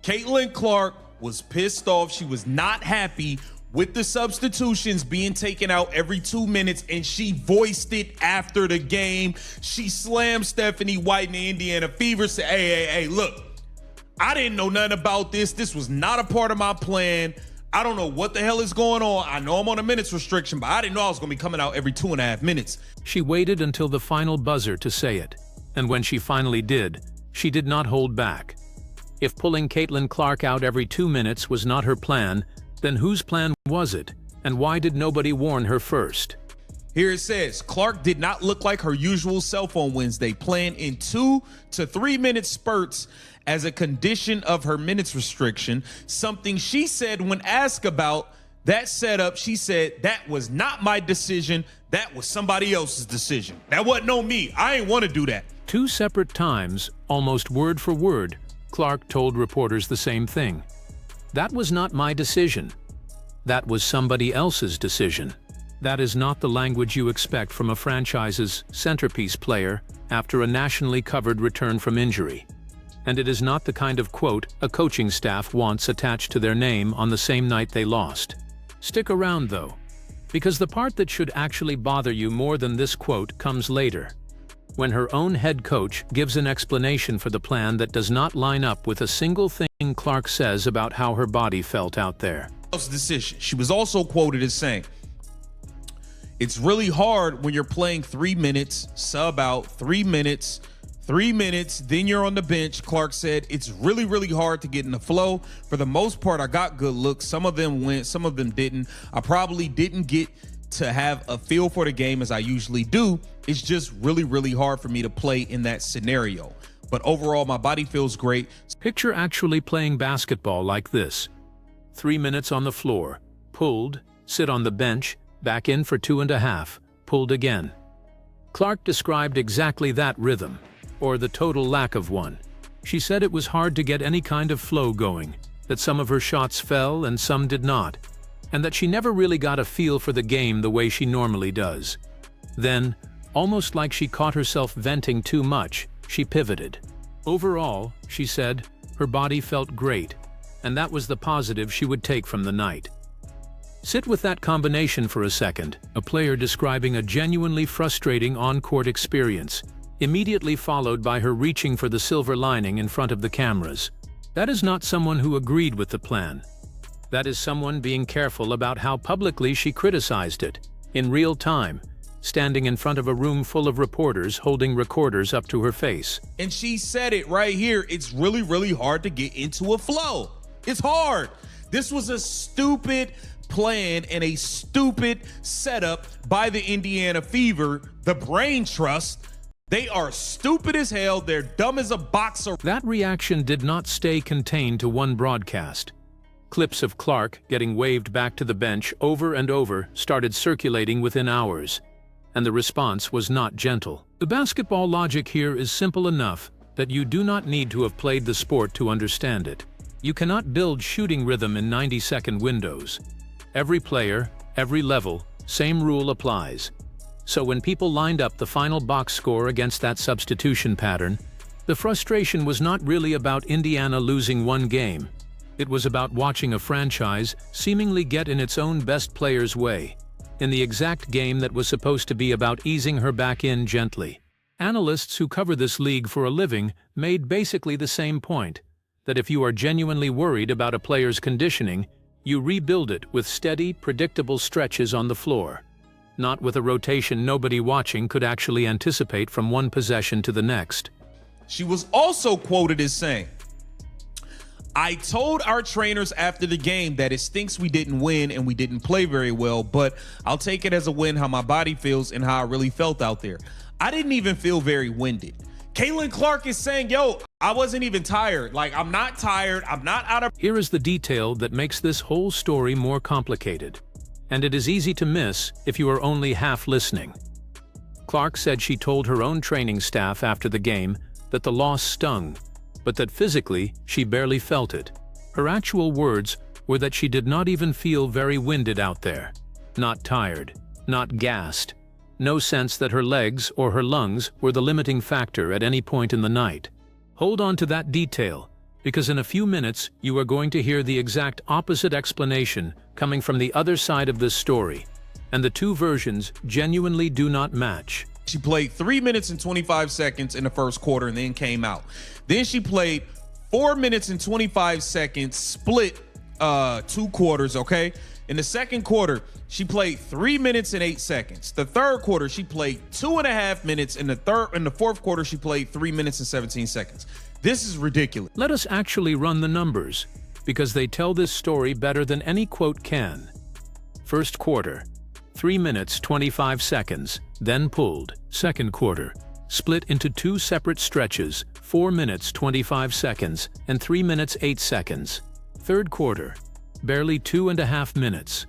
Caitlin Clark was pissed off. She was not happy with the substitutions being taken out every 2 minutes, and she voiced it after the game. She slammed Stephanie White in the Indiana Fever, said, hey, look, I didn't know nothing about this. This was not a part of my plan. I don't know what the hell is going on. I know I'm on a minutes restriction, but I didn't know I was going to be coming out every 2.5 minutes. She waited until the final buzzer to say it, and when she finally did, she did not hold back. If pulling Caitlin Clark out every 2 minutes was not her plan, then whose plan was it, and why did nobody warn her first? Here it says, Clark did not look like her usual self on Wednesday, playing in 2 to 3 minute spurts as a condition of her minutes restriction, something she said when asked about that setup. She said, that was not my decision. That was somebody else's decision. That wasn't on me. I ain't want to do that. 2 separate times, almost word for word, Clark told reporters the same thing. That was not my decision. That was somebody else's decision. That is not the language you expect from a franchise's centerpiece player after a nationally covered return from injury. And it is not the kind of quote a coaching staff wants attached to their name on the same night they lost. Stick around though, because the part that should actually bother you more than this quote comes later, when her own head coach gives an explanation for the plan that does not line up with a single thing Clark says about how her body felt out there. Decision. She was also quoted as saying, it's really hard when you're playing 3 minutes, sub out 3 minutes, 3 minutes, then you're on the bench. Clark said, it's really, really hard to get in the flow. For the most part, I got good looks. Some of them went, some of them didn't. I probably didn't get to have a feel for the game as I usually do. It's just really, really hard for me to play in that scenario. But overall, my body feels great. Picture actually playing basketball like this. 3 minutes on the floor, pulled, sit on the bench, back in for 2.5, pulled again. Clark described exactly that rhythm, or the total lack of one. She said it was hard to get any kind of flow going, that some of her shots fell and some did not, and that she never really got a feel for the game the way she normally does. Then, almost like she caught herself venting too much, she pivoted. Overall, she said, her body felt great, and that was the positive she would take from the night. Sit with that combination for a second, a player describing a genuinely frustrating on-court experience, immediately followed by her reaching for the silver lining in front of the cameras. That is not someone who agreed with the plan. That is someone being careful about how publicly she criticized it, in real time, standing in front of a room full of reporters holding recorders up to her face. And she said it right here. It's really, really hard to get into a flow. It's hard. This was a stupid plan and a stupid setup by the Indiana Fever, the Brain Trust. They are stupid as hell. They're dumb as a boxer. That reaction did not stay contained to one broadcast. Clips of Clark getting waved back to the bench over and over started circulating within hours, and the response was not gentle. The basketball logic here is simple enough that you do not need to have played the sport to understand it. You cannot build shooting rhythm in 90-second windows. Every player, every level, same rule applies. So when people lined up the final box score against that substitution pattern, the frustration was not really about Indiana losing one game. It was about watching a franchise seemingly get in its own best player's way, in the exact game that was supposed to be about easing her back in gently. Analysts who cover this league for a living made basically the same point, that if you are genuinely worried about a player's conditioning, you rebuild it with steady, predictable stretches on the floor, not with a rotation nobody watching could actually anticipate from one possession to the next. She was also quoted as saying, I told our trainers after the game that it stinks we didn't win and we didn't play very well, but I'll take it as a win how my body feels and how I really felt out there. I didn't even feel very winded. Caitlin Clark is saying, yo, I wasn't even tired. Like, I'm not tired. I'm not out of... Here is the detail that makes this whole story more complicated, and it is easy to miss if you are only half listening. Clark said she told her own training staff after the game that the loss stung, but that physically she barely felt it. Her actual words were that she did not even feel very winded out there. Not tired, not gassed. No sense that her legs or her lungs were the limiting factor at any point in the night. Hold on to that detail, because in a few minutes you are going to hear the exact opposite explanation coming from the other side of this story, and the two versions genuinely do not match. She played 3 minutes and 25 seconds in the first quarter and then came out. Then she played 4 minutes and 25 seconds, split 2 quarters, okay? In the second quarter, she played 3 minutes and 8 seconds. The third quarter, she played 2.5 minutes. In the fourth quarter, she played 3 minutes and 17 seconds. This is ridiculous. Let us actually run the numbers, because they tell this story better than any quote can. First quarter, 3 minutes 25 seconds, then pulled. Second quarter, split into 2 separate stretches, 4 minutes 25 seconds and 3 minutes 8 seconds. Third quarter, barely 2.5 minutes.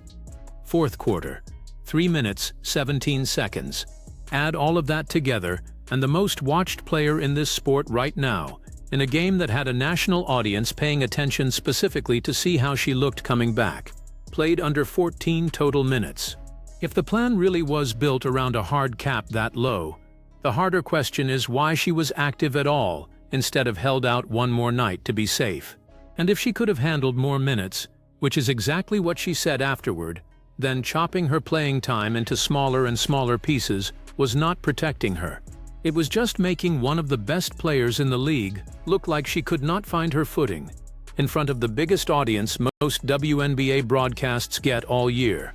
Fourth quarter, 3 minutes 17 seconds. Add all of that together, and the most watched player in this sport right now, in a game that had a national audience paying attention specifically to see how she looked coming back, played under 14 total minutes. If the plan really was built around a hard cap that low, the harder question is why she was active at all instead of held out one more night to be safe. And if she could have handled more minutes, which is exactly what she said afterward, then chopping her playing time into smaller and smaller pieces was not protecting her. It was just making one of the best players in the league look like she could not find her footing in front of the biggest audience most WNBA broadcasts get all year.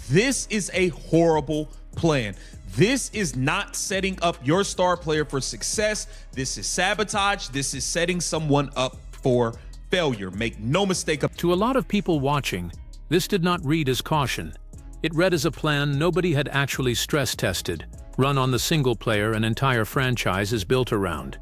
This is a horrible plan. This is not setting up your star player for success. This is sabotage. This is setting someone up for failure. Make no mistake. To a lot of people watching, this did not read as caution. It read as a plan nobody had actually stress tested, run on the single player an entire franchise is built around.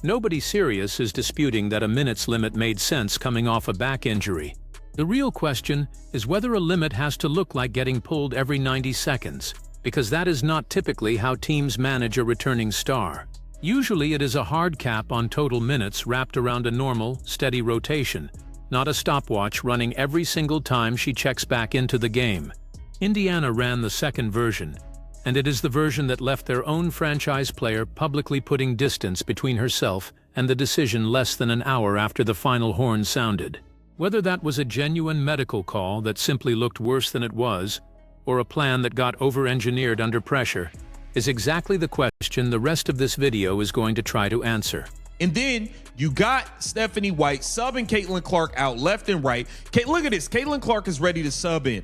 Nobody serious is disputing that a minutes limit made sense coming off a back injury. The real question is whether a limit has to look like getting pulled every 90 seconds, because that is not typically how teams manage a returning star. Usually it is a hard cap on total minutes wrapped around a normal, steady rotation, not a stopwatch running every single time she checks back into the game. Indiana ran the second version, and it is the version that left their own franchise player publicly putting distance between herself and the decision less than an hour after the final horn sounded. Whether that was a genuine medical call that simply looked worse than it was, or a plan that got over-engineered under pressure, is exactly the question the rest of this video is going to try to answer. And then you got Stephanie White subbing Caitlin Clark out left and right. Look at this. Caitlin Clark is ready to sub in.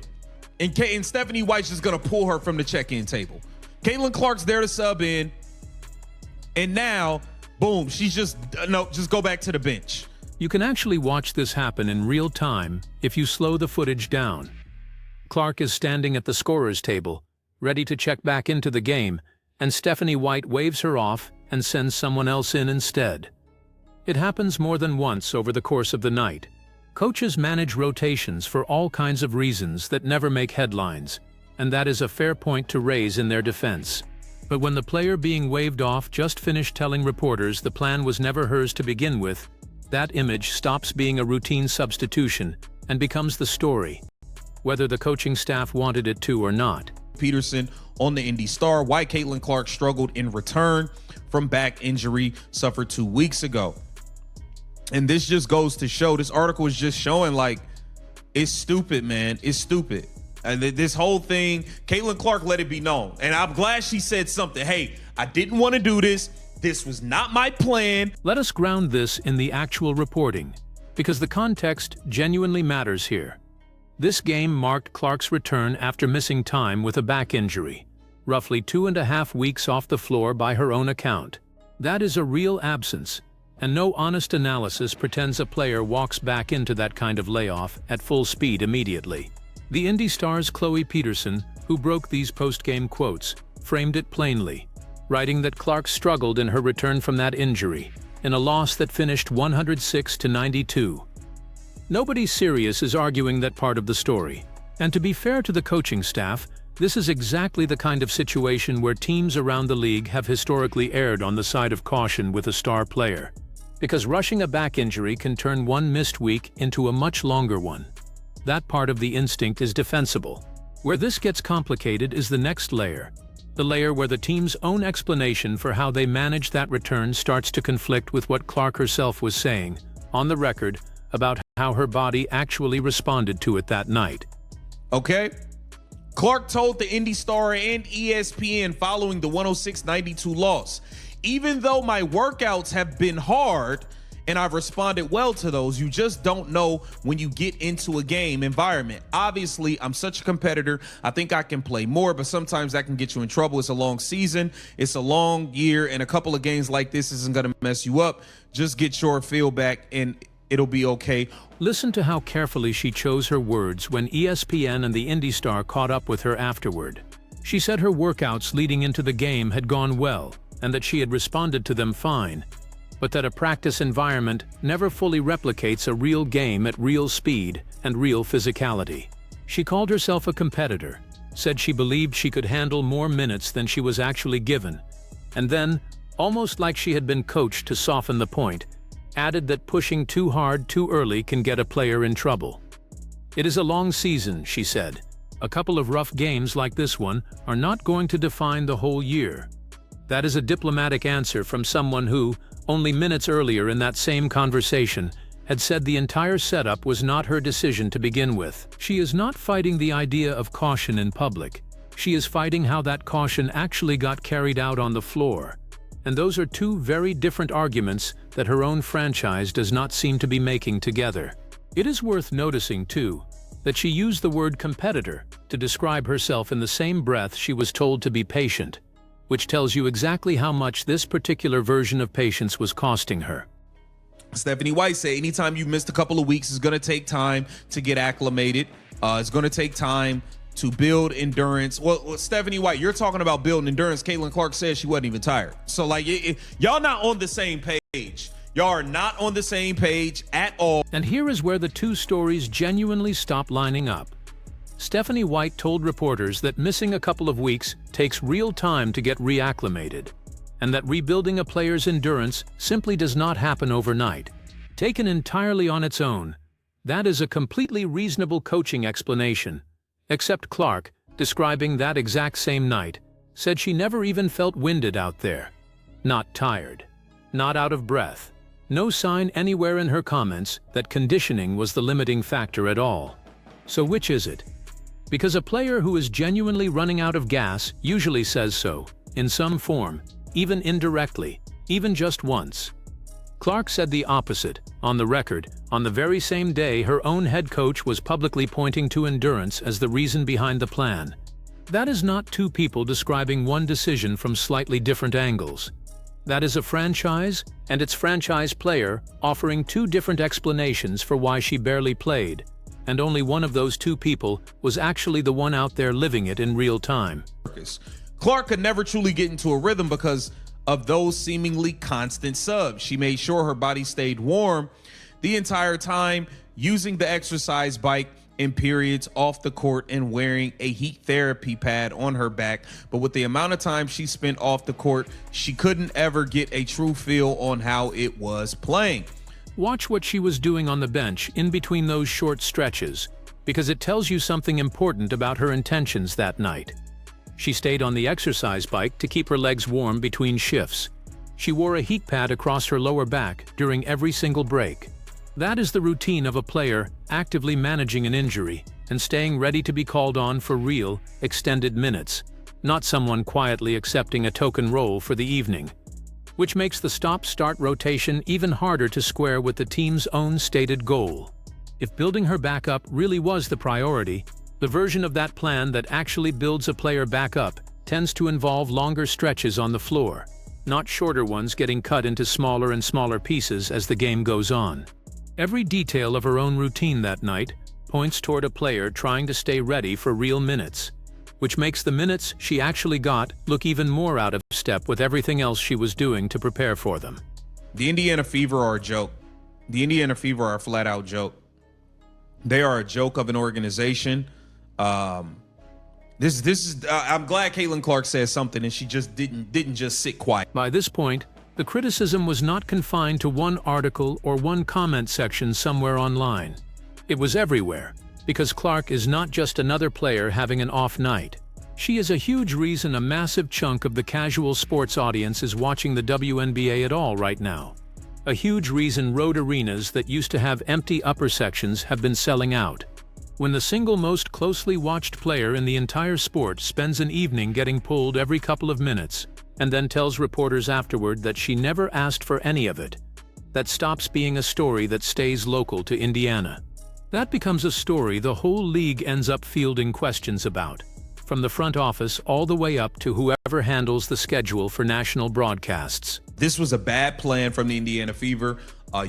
And Stephanie White's just going to pull her from the check-in table. Caitlin Clark's there to sub in. And now, boom, she's just go back to the bench. You can actually watch this happen in real time if you slow the footage down. Clark is standing at the scorer's table, ready to check back into the game, and Stephanie White waves her off and sends someone else in instead. It happens more than once over the course of the night. Coaches manage rotations for all kinds of reasons that never make headlines, and that is a fair point to raise in their defense. But when the player being waved off just finished telling reporters the plan was never hers to begin with, that image stops being a routine substitution and becomes the story, whether the coaching staff wanted it to or not. Peterson on the Indy Star, why Caitlin Clark struggled in return from back injury suffered 2 weeks ago. And this just goes to show, this article is just showing like, it's stupid, man. It's stupid. And this whole thing, Caitlin Clark let it be known. And I'm glad she said something. Hey, I didn't want to do this. This was not my plan. Let us ground this in the actual reporting, because the context genuinely matters here. This game marked Clark's return after missing time with a back injury, roughly 2.5 weeks off the floor by her own account. That is a real absence, and no honest analysis pretends a player walks back into that kind of layoff at full speed immediately. The Indy Star's Chloe Peterson, who broke these post-game quotes, framed it plainly, writing that Clark struggled in her return from that injury, in a loss that finished 106-92. Nobody serious is arguing that part of the story. And to be fair to the coaching staff, this is exactly the kind of situation where teams around the league have historically erred on the side of caution with a star player, because rushing a back injury can turn one missed week into a much longer one. That part of the instinct is defensible. Where this gets complicated is the next layer, the layer where the team's own explanation for how they managed that return starts to conflict with what Clark herself was saying on the record, about how her body actually responded to it that night. Okay. Clark told the Indy Star and ESPN following the 106-92 loss, "Even though my workouts have been hard and I've responded well to those, you just don't know when you get into a game environment. Obviously, I'm such a competitor. I think I can play more, but sometimes that can get you in trouble. It's a long season. It's a long year, and a couple of games like this isn't going to mess you up. Just get your feel back, and it'll be okay." Listen to how carefully she chose her words when ESPN and the Indy Star caught up with her afterward. She said her workouts leading into the game had gone well, and that she had responded to them fine, but that a practice environment never fully replicates a real game at real speed and real physicality. She called herself a competitor, said she believed she could handle more minutes than she was actually given, and then, almost like she had been coached to soften the point, added that pushing too hard too early can get a player in trouble. "It is a long season," she said. "A couple of rough games like this one are not going to define the whole year." That is a diplomatic answer from someone who, only minutes earlier in that same conversation, had said the entire setup was not her decision to begin with. She is not fighting the idea of caution in public. She is fighting how that caution actually got carried out on the floor. And those are two very different arguments that her own franchise does not seem to be making together. It is worth noticing, too, that she used the word competitor to describe herself in the same breath she was told to be patient, which tells you exactly how much this particular version of patience was costing her. Stephanie White said, "Anytime you missed a couple of weeks, it's going to take time to get acclimated. It's going to take time to build endurance." Well, Stephanie White, you're talking about building endurance. Caitlin Clark said she wasn't even tired. So, like, y'all not on the same page. Y'all are not on the same page at all. And here is where the two stories genuinely stop lining up. Stephanie White told reporters that missing a couple of weeks takes real time to get reacclimated, and that rebuilding a player's endurance simply does not happen overnight. Taken entirely on its own, that is a completely reasonable coaching explanation, except Clark, describing that exact same night, said she never even felt winded out there. Not tired, not out of breath, no sign anywhere in her comments that conditioning was the limiting factor at all. So which is it? Because a player who is genuinely running out of gas usually says so, in some form, even indirectly, even just once. Clark said the opposite, on the record, on the very same day her own head coach was publicly pointing to endurance as the reason behind the plan. That is not two people describing one decision from slightly different angles. That is a franchise and its franchise player offering two different explanations for why she barely played, and only one of those two people was actually the one out there living it in real time. Clark could never truly get into a rhythm because of those seemingly constant subs. She made sure her body stayed warm the entire time, using the exercise bike in periods off the court and wearing a heat therapy pad on her back. But with the amount of time she spent off the court, she couldn't ever get a true feel on how it was playing. Watch what she was doing on the bench in between those short stretches, because it tells you something important about her intentions that night. She stayed on the exercise bike to keep her legs warm between shifts. She wore a heat pad across her lower back during every single break. That is the routine of a player actively managing an injury and staying ready to be called on for real, extended minutes, not someone quietly accepting a token role for the evening. Which makes the stop-start rotation even harder to square with the team's own stated goal. If building her back up really was the priority, the version of that plan that actually builds a player back up tends to involve longer stretches on the floor, not shorter ones getting cut into smaller and smaller pieces as the game goes on. Every detail of her own routine that night points toward a player trying to stay ready for real minutes, which makes the minutes she actually got look even more out of step with everything else she was doing to prepare for them. The Indiana Fever are a joke. The Indiana Fever are a flat-out joke. They are a joke of an organization. This is. I'm glad Caitlin Clark said something, and she just didn't just sit quiet. By this point, the criticism was not confined to one article or one comment section somewhere online. It was everywhere, because Clark is not just another player having an off night. She is a huge reason a massive chunk of the casual sports audience is watching the WNBA at all right now. A huge reason road arenas that used to have empty upper sections have been selling out. When the single most closely watched player in the entire sport spends an evening getting pulled every couple of minutes and then tells reporters afterward that she never asked for any of it, that stops being a story that stays local to Indiana. That becomes a story the whole league ends up fielding questions about, from the front office all the way up to whoever handles the schedule for national broadcasts. This was a bad plan from the Indiana Fever.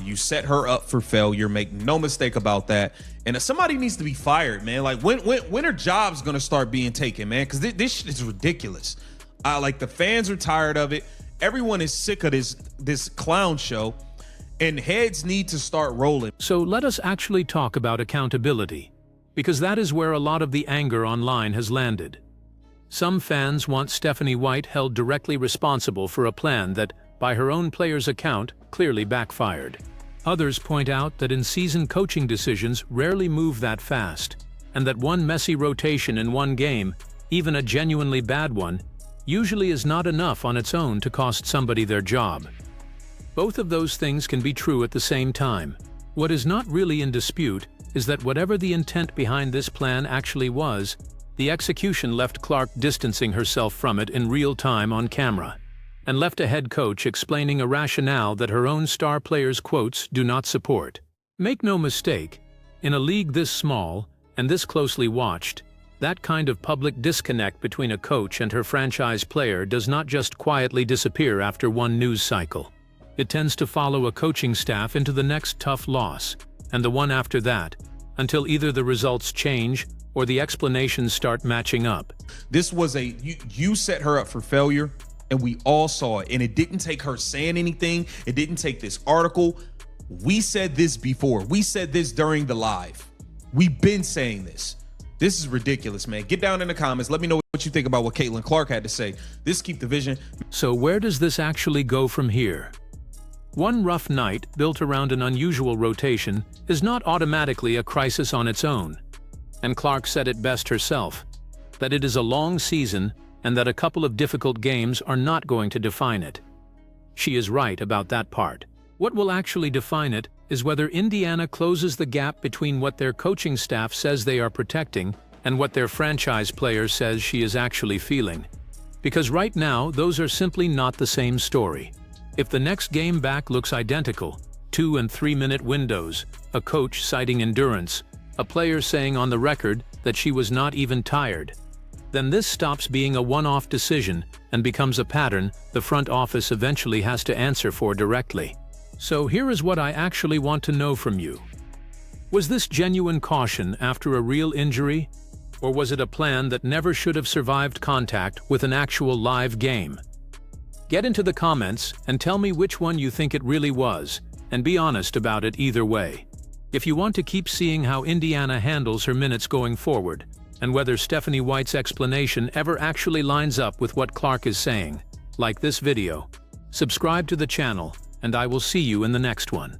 You set her up for failure. Make no mistake about that. And somebody needs to be fired, man. Like when her job's gonna start being taken, man? Because this shit is ridiculous. Like the fans are tired of it. Everyone is sick of this clown show, and heads need to start rolling. So let us actually talk about accountability, because that is where a lot of the anger online has landed. Some fans want Stephanie White held directly responsible for a plan that, by her own players' account, clearly backfired. Others point out that in-season coaching decisions rarely move that fast, and that one messy rotation in one game, even a genuinely bad one, usually is not enough on its own to cost somebody their job. Both of those things can be true at the same time. What is not really in dispute is that whatever the intent behind this plan actually was, the execution left Clark distancing herself from it in real time on camera, and left a head coach explaining a rationale that her own star players' quotes do not support. Make no mistake, in a league this small and this closely watched, that kind of public disconnect between a coach and her franchise player does not just quietly disappear after one news cycle. It tends to follow a coaching staff into the next tough loss, and the one after that, until either the results change or the explanations start matching up. This was you set her up for failure, and we all saw it. And it didn't take her saying anything. It didn't take this article. We said this before. We said this during the live. We've been saying this. This is ridiculous, man. Get down in the comments. Let me know what you think about what Caitlin Clark had to say. This Keep the Vision. So where does this actually go from here? One rough night built around an unusual rotation is not automatically a crisis on its own. And Clark said it best herself, that it is a long season and that a couple of difficult games are not going to define it. She is right about that part. What will actually define it is whether Indiana closes the gap between what their coaching staff says they are protecting and what their franchise player says she is actually feeling. Because right now, those are simply not the same story. If the next game back looks identical, 2- and 3-minute windows, a coach citing endurance, a player saying on the record that she was not even tired, then this stops being a one-off decision and becomes a pattern the front office eventually has to answer for directly. So here is what I actually want to know from you. Was this genuine caution after a real injury, or was it a plan that never should have survived contact with an actual live game? Get into the comments and tell me which one you think it really was, and be honest about it either way. If you want to keep seeing how Indiana handles her minutes going forward, and whether Stephanie White's explanation ever actually lines up with what Clark is saying, like this video, subscribe to the channel, and I will see you in the next one.